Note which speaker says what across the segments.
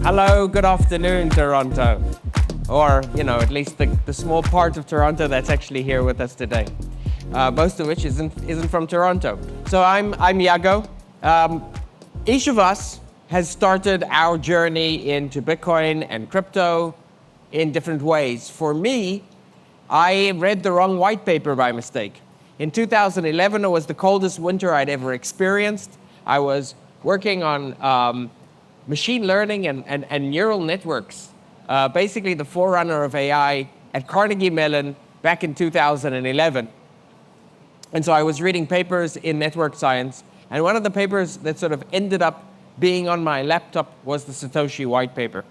Speaker 1: Hello, good afternoon, Toronto. Or, at least the small part of Toronto that's actually here with us today. Most of which isn't from Toronto. So I'm Yago. Each of us has started our journey into Bitcoin and crypto in different ways. For me, I read the wrong white paper by mistake. In 2011, it was the coldest winter I'd ever experienced. I was working on machine learning and neural networks, basically the forerunner of AI at Carnegie Mellon back in 2011. And so I was reading papers in network science, and one of the papers that sort of ended up being on my laptop was the Satoshi white paper.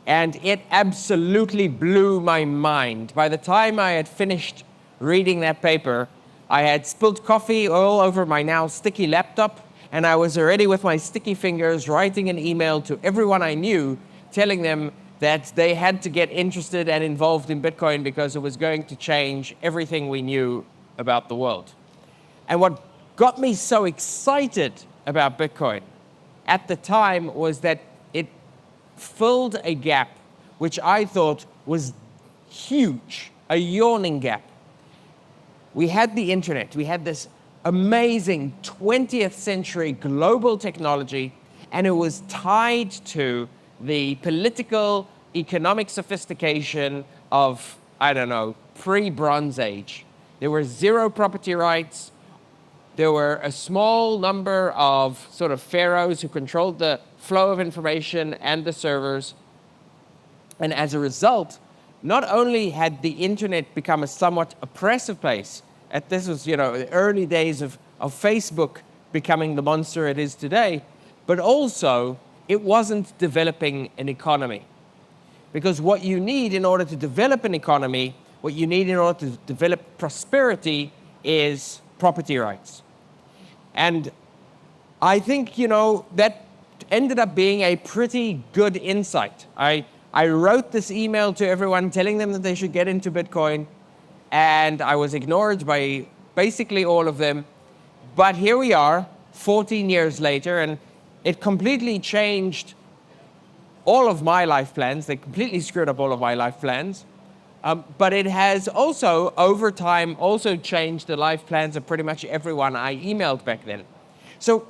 Speaker 1: And it absolutely blew my mind. By the time I had finished reading that paper, I had spilled coffee all over my now sticky laptop, and I was already with my sticky fingers writing an email to everyone I knew, telling them that they had to get interested and involved in Bitcoin because it was going to change everything we knew about the world. And what got me so excited about Bitcoin at the time was that it filled a gap which I thought was huge, a yawning gap. We had the internet, we had this amazing 20th century global technology, and it was tied to the political, economic sophistication of, pre-Bronze Age. There were zero property rights. There were a small number of sort of pharaohs who controlled the flow of information and the servers. And as a result, not only had the internet become a somewhat oppressive place, this was, the early days of Facebook becoming the monster it is today, but also it wasn't developing an economy. Because what you need in order to develop an economy, what you need in order to develop prosperity is property rights. And I think, that ended up being a pretty good insight. I wrote this email to everyone telling them that they should get into Bitcoin, and I was ignored by basically all of them. But here we are, 14 years later, and it completely changed all of my life plans. They completely screwed up all of my life plans. But it has also, over time, also changed the life plans of pretty much everyone I emailed back then. So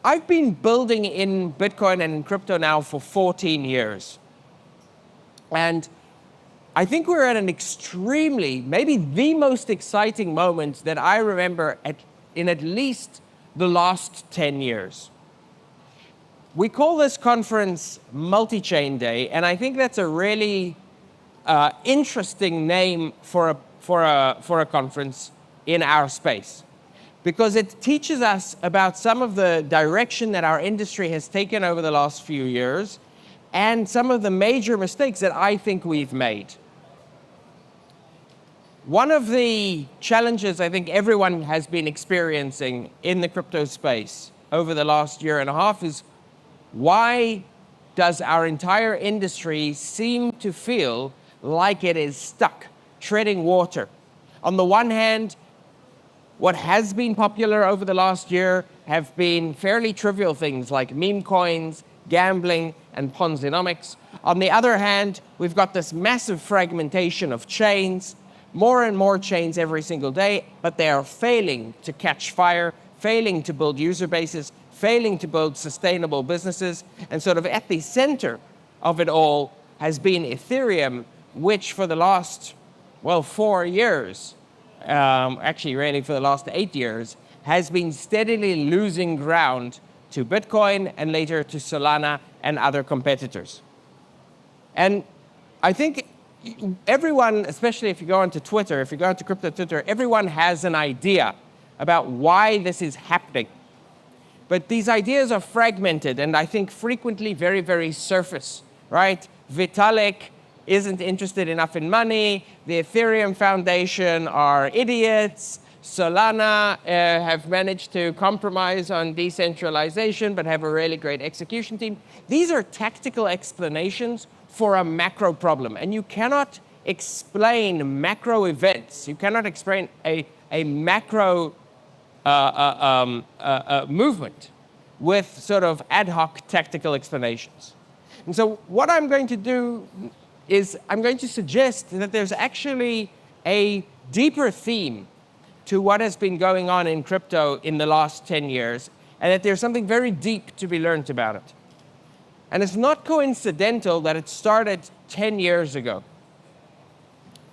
Speaker 1: I've been building in Bitcoin and in crypto now for 14 years. And I think we're at an extremely, maybe the most exciting moment that I remember in at least the last 10 years. We call this conference Multichain Day, and I think that's a really interesting name for a conference in our space, because it teaches us about some of the direction that our industry has taken over the last few years and some of the major mistakes that I think we've made. One of the challenges I think everyone has been experiencing in the crypto space over the last year and a half is, why does our entire industry seem to feel like it is stuck, treading water? On the one hand, what has been popular over the last year have been fairly trivial things like meme coins, gambling, and Ponzinomics. On the other hand, we've got this massive fragmentation of chains, more and more chains every single day, but they are failing to catch fire, failing to build user bases, failing to build sustainable businesses. And sort of at the center of it all has been Ethereum, which for the last, 4 years, actually really for the last 8 years, has been steadily losing ground to Bitcoin and later to Solana and other competitors. And I think everyone, especially if you go onto Twitter, if you go onto crypto Twitter, everyone has an idea about why this is happening. But these ideas are fragmented and I think frequently very, very surface, right? Vitalik isn't interested enough in money. The Ethereum Foundation are idiots. Solana have managed to compromise on decentralization but have a really great execution team. These are tactical explanations for a macro problem, and you cannot explain macro events. You cannot explain a macro movement with sort of ad hoc tactical explanations. And so what I'm going to do is I'm going to suggest that there's actually a deeper theme to what has been going on in crypto in the last 10 years, and that there's something very deep to be learned about it. And it's not coincidental that it started 10 years ago.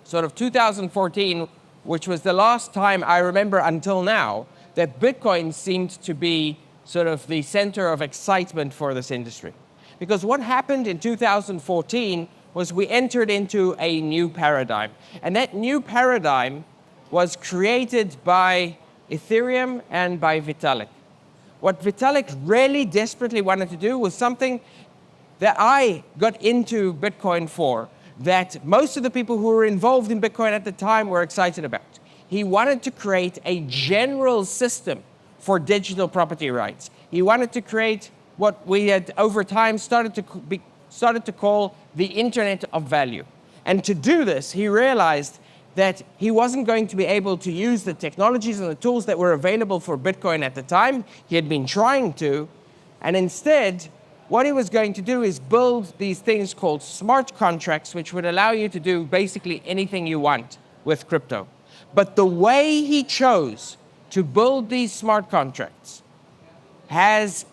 Speaker 1: Sort of 2014, which was the last time I remember until now that Bitcoin seemed to be sort of the center of excitement for this industry. Because what happened in 2014 was we entered into a new paradigm. And that new paradigm was created by Ethereum and by Vitalik. What Vitalik really desperately wanted to do was something that I got into Bitcoin for, that most of the people who were involved in Bitcoin at the time were excited about. He wanted to create a general system for digital property rights. He wanted to create what we had over time started to call the Internet of Value. And to do this, he realized that he wasn't going to be able to use the technologies and the tools that were available for Bitcoin at the time. He had been trying to, and instead, what he was going to do is build these things called smart contracts, which would allow you to do basically anything you want with crypto. But the way he chose to build these smart contracts has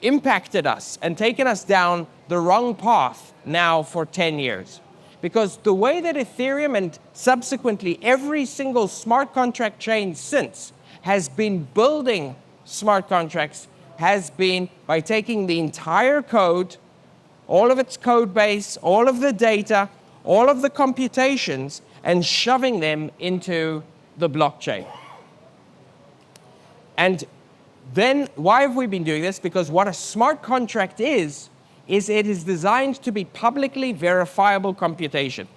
Speaker 1: impacted us and taken us down the wrong path now for 10 years. Because the way that Ethereum and subsequently every single smart contract chain since has been building smart contracts has been by taking the entire code, all of its code base, all of the data, all of the computations, and shoving them into the blockchain. And then why have we been doing this? Because what a smart contract is it is designed to be publicly verifiable computation.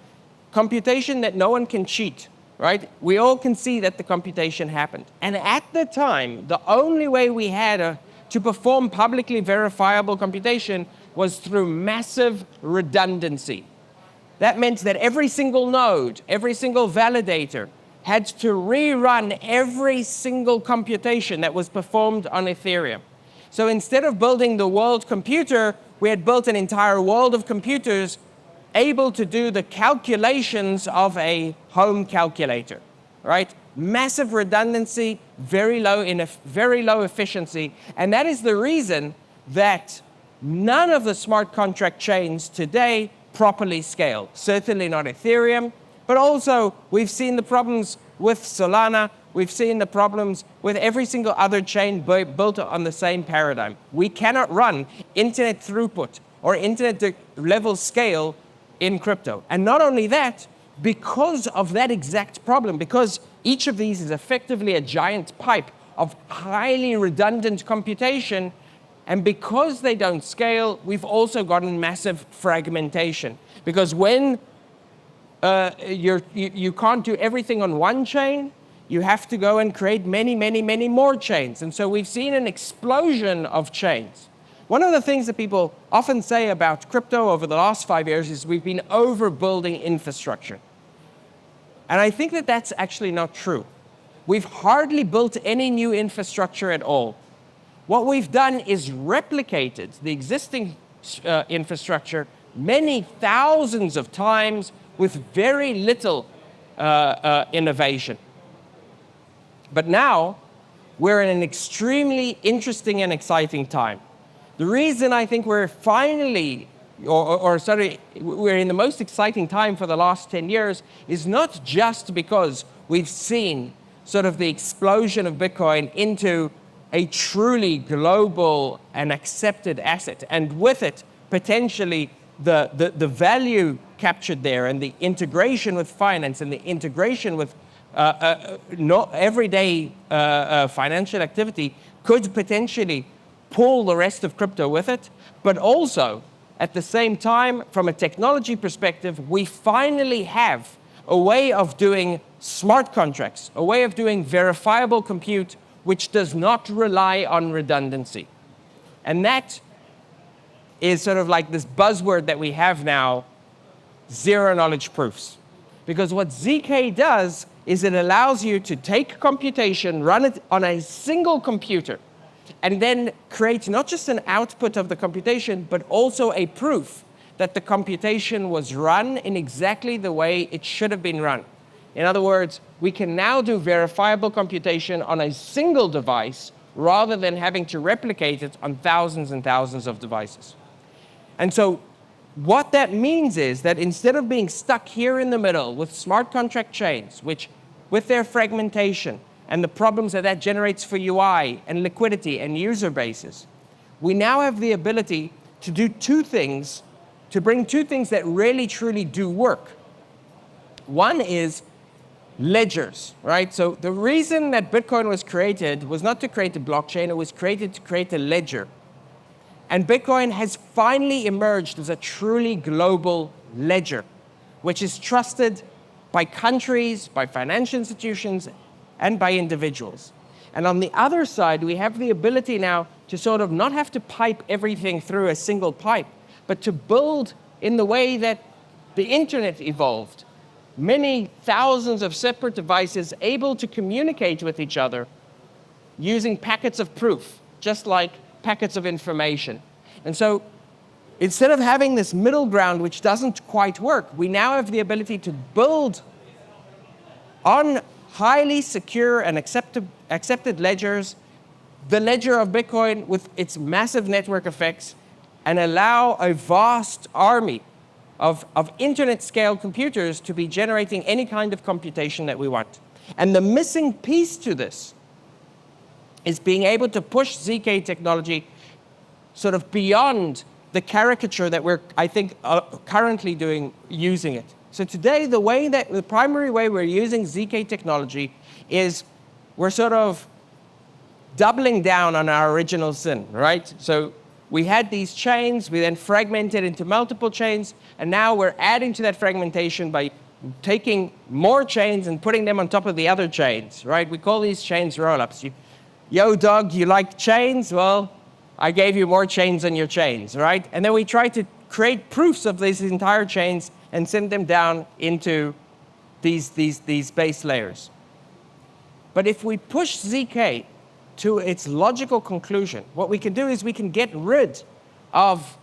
Speaker 1: Computation that no one can cheat, right? We all can see that the computation happened. And at the time, the only way we had to perform publicly verifiable computation was through massive redundancy. That meant that every single node, every single validator, had to rerun every single computation that was performed on Ethereum. So instead of building the world computer, we had built an entire world of computers able to do the calculations of a home calculator, right? Massive redundancy, very low efficiency, and that is the reason that none of the smart contract chains today properly scale. Certainly not Ethereum, but also we've seen the problems with Solana, we've seen the problems with every single other chain built on the same paradigm. We cannot run internet throughput or internet level scale in crypto. And not only that, because of that exact problem, because each of these is effectively a giant pipe of highly redundant computation, and because they don't scale, we've also gotten massive fragmentation. Because when you can't do everything on one chain, you have to go and create many, many, many more chains. And so we've seen an explosion of chains. One of the things that people often say about crypto over the last 5 years is we've been overbuilding infrastructure. And I think that that's actually not true. We've hardly built any new infrastructure at all. What we've done is replicated the existing infrastructure many thousands of times with very little innovation. But now, we're in an extremely interesting and exciting time. The reason I think we're finally, we're in the most exciting time for the last 10 years is not just because we've seen sort of the explosion of Bitcoin into a truly global and accepted asset, and with it, potentially the value captured there and the integration with finance and the integration with everyday financial activity could potentially pull the rest of crypto with it. But also, at the same time, from a technology perspective, we finally have a way of doing smart contracts, a way of doing verifiable compute, which does not rely on redundancy. And that is sort of like this buzzword that we have now, zero-knowledge proofs. Because what ZK does is it allows you to take computation, run it on a single computer, and then create not just an output of the computation, but also a proof that the computation was run in exactly the way it should have been run. In other words, we can now do verifiable computation on a single device rather than having to replicate it on thousands and thousands of devices. And so what that means is that instead of being stuck here in the middle with smart contract chains, which with their fragmentation and the problems that that generates for UI and liquidity and user bases, we now have the ability to do two things, to bring two things that really truly do work. One is ledgers, right? So the reason that Bitcoin was created was not to create a blockchain, it was created to create a ledger. And Bitcoin has finally emerged as a truly global ledger, which is trusted by countries, by financial institutions, and by individuals. And on the other side, we have the ability now to sort of not have to pipe everything through a single pipe, but to build in the way that the internet evolved. Many thousands of separate devices able to communicate with each other using packets of proof, just like packets of information. And so instead of having this middle ground which doesn't quite work, we now have the ability to build on highly secure and accepted ledgers, the ledger of Bitcoin with its massive network effects, and allow a vast army of internet-scale computers to be generating any kind of computation that we want. And the missing piece to this is being able to push ZK technology sort of beyond the caricature that we're, I think, currently using it. So today, the primary way we're using ZK technology is we're sort of doubling down on our original sin, right? So we had these chains, we then fragmented into multiple chains, and now we're adding to that fragmentation by taking more chains and putting them on top of the other chains, right? We call these chains roll-ups. Yo, dog, you like chains? Well, I gave you more chains on your chains, right? And then we try to create proofs of these entire chains and send them down into these base layers. But if we push ZK to its logical conclusion, what we can do is we can get rid of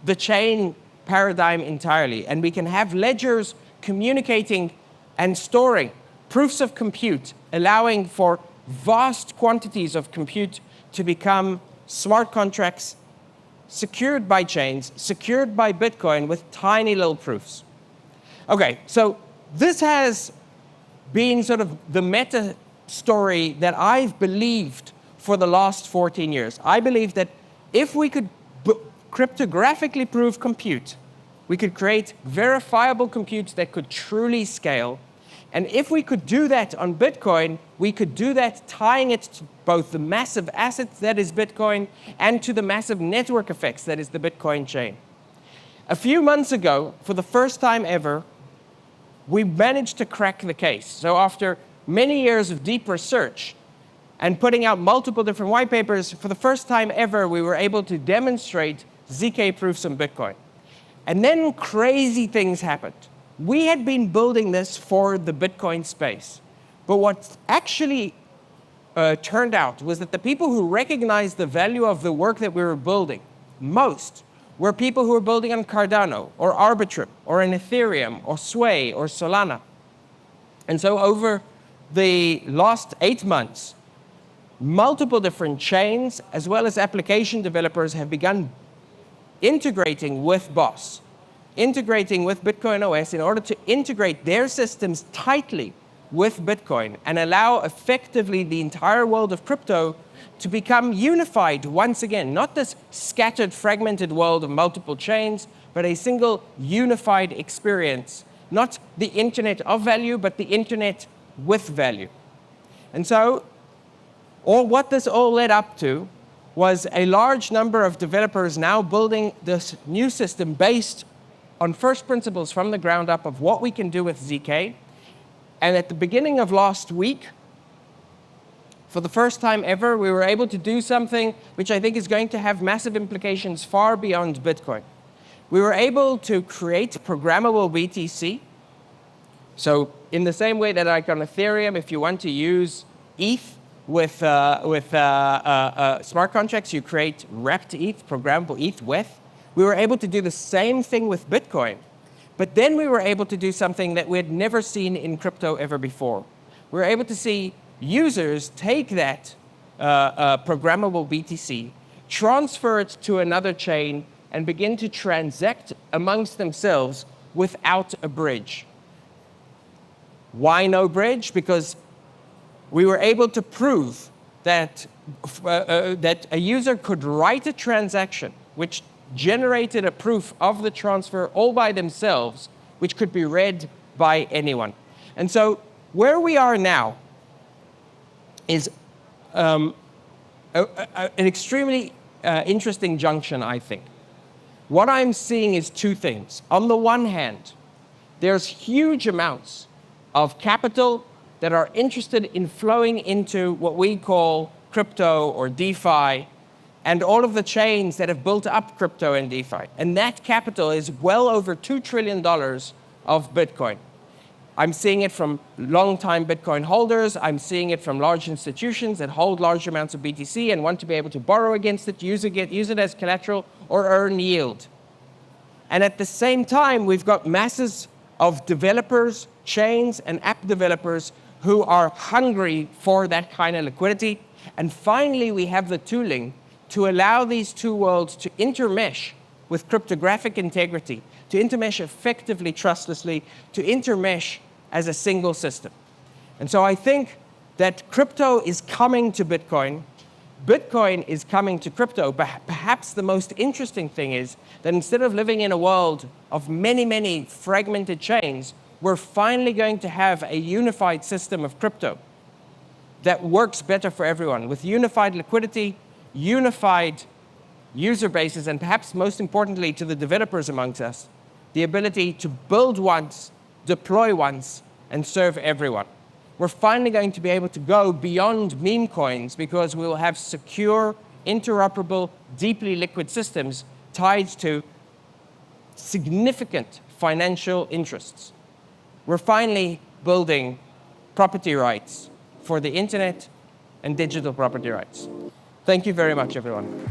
Speaker 1: the chain paradigm entirely, and we can have ledgers communicating and storing proofs of compute, allowing for vast quantities of compute to become smart contracts secured by chains, secured by Bitcoin with tiny little proofs. Okay, so this has been sort of the meta story that I've believed for the last 14 years. I believe that if we could cryptographically prove compute, we could create verifiable compute that could truly scale. And if we could do that on Bitcoin, we could do that tying it to both the massive assets that is Bitcoin and to the massive network effects that is the Bitcoin chain. A few months ago, for the first time ever, we managed to crack the case. So after many years of deep research and putting out multiple different white papers, for the first time ever, we were able to demonstrate ZK proofs on Bitcoin. And then crazy things happened. We had been building this for the Bitcoin space. But what actually turned out was that the people who recognized the value of the work that we were building most were people who were building on Cardano or Arbitrum or in Ethereum or Sway or Solana. And so over the last 8 months, multiple different chains as well as application developers have begun integrating with BOSS, integrating with BitcoinOS in order to integrate their systems tightly with Bitcoin and allow effectively the entire world of crypto to become unified once again, not this scattered, fragmented world of multiple chains, but a single unified experience, not the internet of value, but the internet with value. And so what this all led up to was a large number of developers now building this new system based on first principles from the ground up of what we can do with ZK. And at the beginning of last week, for the first time ever, we were able to do something which I think is going to have massive implications far beyond Bitcoin. We were able to create programmable BTC. So in the same way that like on Ethereum, if you want to use ETH with smart contracts, you create wrapped ETH, programmable ETH with. We were able to do the same thing with Bitcoin. But then we were able to do something that we had never seen in crypto ever before. We were able to see users take that programmable BTC, transfer it to another chain, and begin to transact amongst themselves without a bridge. Why no bridge? Because we were able to prove that, that a user could write a transaction which generated a proof of the transfer all by themselves, which could be read by anyone. And so where we are now is an extremely interesting junction, I think. What I'm seeing is two things. On the one hand, there's huge amounts of capital that are interested in flowing into what we call crypto or DeFi, and all of the chains that have built up crypto and DeFi. And that capital is well over $2 trillion of Bitcoin. I'm seeing it from long-time Bitcoin holders. I'm seeing it from large institutions that hold large amounts of BTC and want to be able to borrow against it, use it as collateral, or earn yield. And at the same time, we've got masses of developers, chains, and app developers who are hungry for that kind of liquidity. And finally, we have the tooling to allow these two worlds to intermesh with cryptographic integrity, to intermesh effectively, trustlessly, to intermesh as a single system. And so I think that crypto is coming to Bitcoin. Bitcoin is coming to crypto. Perhaps the most interesting thing is that instead of living in a world of many, many fragmented chains, we're finally going to have a unified system of crypto that works better for everyone, with unified liquidity, unified user bases, and perhaps most importantly to the developers amongst us, the ability to build once, deploy once, and serve everyone. We're finally going to be able to go beyond meme coins because we will have secure, interoperable, deeply liquid systems tied to significant financial interests. We're finally building property rights for the internet and digital property rights. Thank you very much, everyone.